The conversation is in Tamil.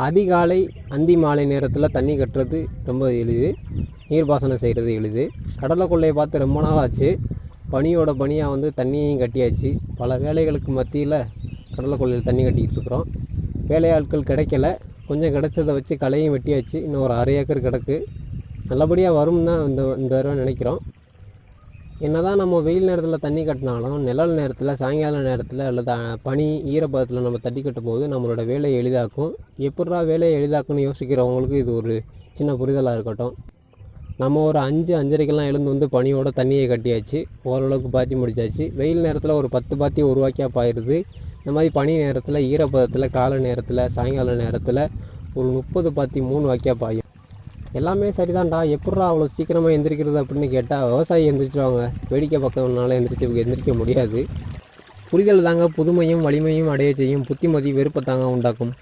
அதிகாலை அந்தி மாலை நேரத்தில் தண்ணி கட்டுறது ரொம்ப எளிது, நீர்ப்பாசனம் செய்கிறது எளிது. கடலை கொள்ளையை பார்த்து ரொம்ப நாள் ஆச்சு. பனியோட பனியாக வந்து தண்ணியையும் கட்டியாச்சு. பல வேலைகளுக்கு மத்தியில் கடலை கொள்ளையில் தண்ணி கட்டிக்கிட்டு இருக்கிறோம். வேலையாட்கள் கிடைக்கல, கொஞ்சம் கிடைச்சதை வச்சு களையும் வெட்டியாச்சு. இன்னும் ஒரு 1/2 ஏக்கர் கிடக்கு. நல்லபடியாக வரும் தான் இந்த தடவை நினைக்கிறோம். என்ன தான் நம்ம வெயில் நேரத்தில் தண்ணி கட்டினாலும் நிழல் நேரத்தில், சாயங்கால நேரத்தில் அல்லது பனி ஈரப்பதத்தில் நம்ம தண்ணி கட்டும் போது நம்மளோட வேலையை எளிதாக்கும். எப்படா வேலையை எளிதாக்குன்னு யோசிக்கிறவங்களுக்கு இது ஒரு சின்ன புரிதலாக இருக்கட்டும். நம்ம ஒரு 5-5:30க்கெல்லாம் எழுந்து வந்து பனியோட தண்ணியை கட்டியாச்சு. ஓரளவுக்கு பாத்தி முடிச்சாச்சு. வெயில் நேரத்தில் ஒரு 10 பாத்தி ஒரு வாக்கியாக பாயிருது. இந்த மாதிரி பனி நேரத்தில், ஈரப்பதத்தில், காலை நேரத்தில், சாயங்கால நேரத்தில் ஒரு 30 பாத்தி 3 வாக்கியாக பாயும். எல்லாமே சரிதான்டா, எப்பட்றா அவ்வளோ சீக்கிரமாக எந்திரிக்கிறது அப்படின்னு கேட்டால், விவசாயி எந்திரிச்சிடுவாங்க. வேடிக்கை பக்கம்னால எந்திரிக்க முடியாது. புரிதல் தாங்க புதுமையும் வலிமையும் அடைய செய்யும். புத்திமதி வெறுப்பை தாங்க உண்டாக்கும்.